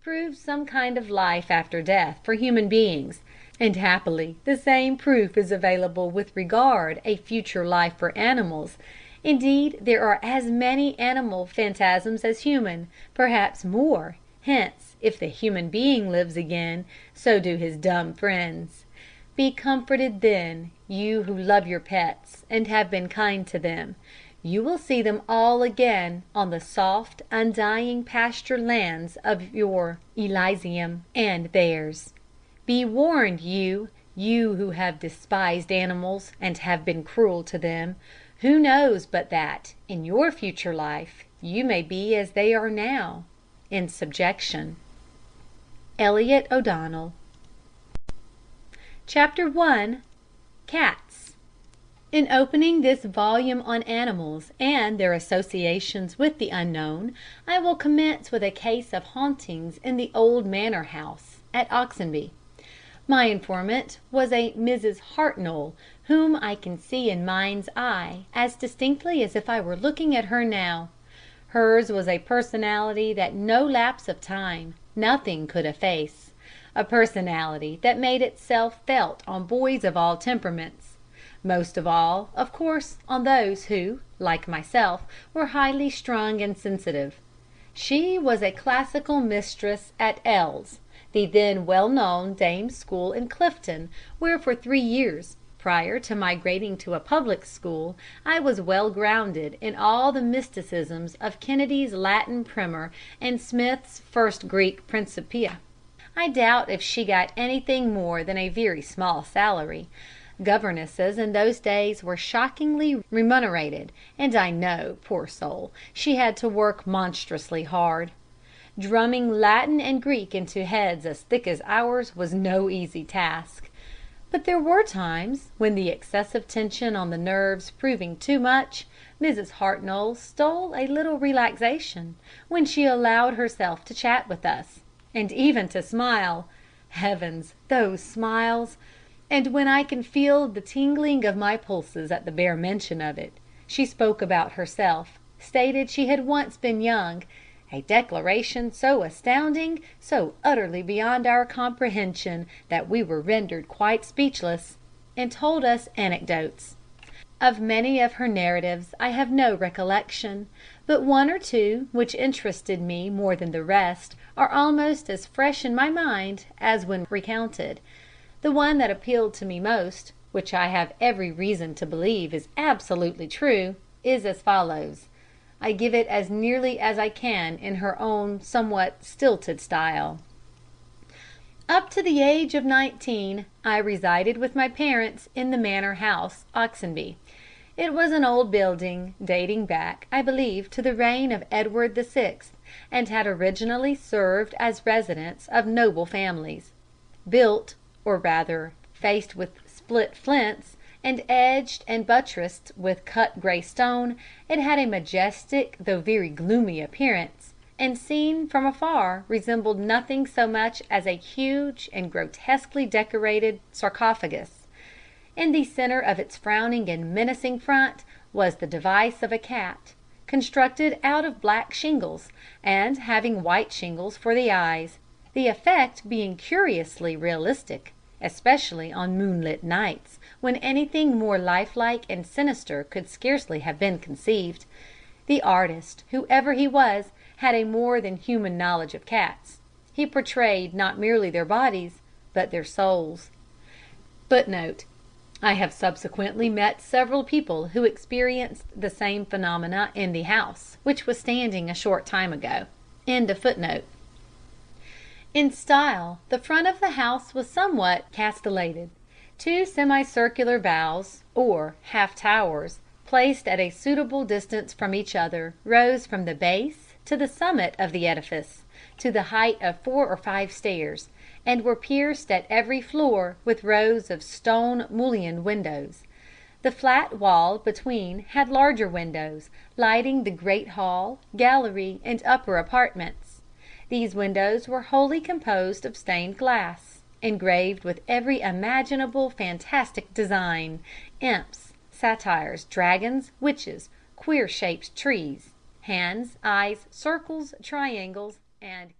proves some kind of life after death for human beings, and happily the same proof is available with regard a future life for animals. Indeed, there are as many animal phantasms as human, perhaps more. Hence, if the human being lives again, so do his dumb friends. Be comforted, then, you who love your pets and have been kind to them. You will see them all again on the soft, undying pasture lands of your Elysium and theirs. Be warned, you who have despised animals and have been cruel to them. Who knows but that, in your future life, you may be as they are now, in subjection. Elliott O'Donnell. Chapter 1. Cats. In opening this volume on animals and their associations with the unknown, I will commence with a case of hauntings in the old manor house at Oxenby. My informant was a Mrs. Hartnoll, whom I can see in mind's eye as distinctly as if I were looking at her now. Hers was a personality that no lapse of time, nothing could efface. A personality that made itself felt on boys of all temperaments. Most of all, of course, on those who, like myself, were highly strung and sensitive. She was a classical mistress at L's, the then well-known dame's school in Clifton, where for 3 years, prior to migrating to a public school, I was well grounded in all the mysticisms of Kennedy's Latin Primer and Smith's First Greek Principia. I doubt if she got anything more than a very small salary. Governesses in those days were shockingly remunerated, and I know, poor soul, she had to work monstrously hard. Drumming Latin and Greek into heads as thick as ours was no easy task. But there were times when, the excessive tension on the nerves proving too much, Mrs. Hartnoll stole a little relaxation, when she allowed herself to chat with us, and even to smile. Heavens, those smiles! And when I can feel the tingling of my pulses at the bare mention of it, she spoke about herself, stated she had once been young, a declaration so astounding, so utterly beyond our comprehension, that we were rendered quite speechless, and told us anecdotes. Of many of her narratives I have no recollection, but one or two, which interested me more than the rest, are almost as fresh in my mind as when recounted. The one that appealed to me most, which I have every reason to believe is absolutely true, is as follows. I give it as nearly as I can in her own somewhat stilted style. Up to the age of 19 I resided with my parents in the manor house, Oxenby. It was an old building, dating back, I believe, to the reign of Edward VI, and had originally served as residence of noble families. Built, or rather faced with split flints, and edged and buttressed with cut grey stone, it had a majestic though very gloomy appearance, and seen from afar resembled nothing so much as a huge and grotesquely decorated sarcophagus. In the centre of its frowning and menacing front was the device of a cat, constructed out of black shingles, and having white shingles for the eyes, the effect being curiously realistic, especially on moonlit nights, when anything more lifelike and sinister could scarcely have been conceived. The artist, whoever he was, had a more than human knowledge of cats. He portrayed not merely their bodies, but their souls. [Footnote: I have subsequently met several people who experienced the same phenomena in the house, which was standing a short time ago.] In style, the front of the house was somewhat castellated. Two semicircular bows, or half towers, placed at a suitable distance from each other, rose from the base to the summit of the edifice, to the height of 4 or 5 stairs, and were pierced at every floor with rows of stone mullioned windows. The flat wall between had larger windows, lighting the great hall, gallery, and upper apartments. These windows were wholly composed of stained glass, engraved with every imaginable fantastic design: imps, satyrs, dragons, witches, queer shaped trees, hands, eyes, circles, triangles, and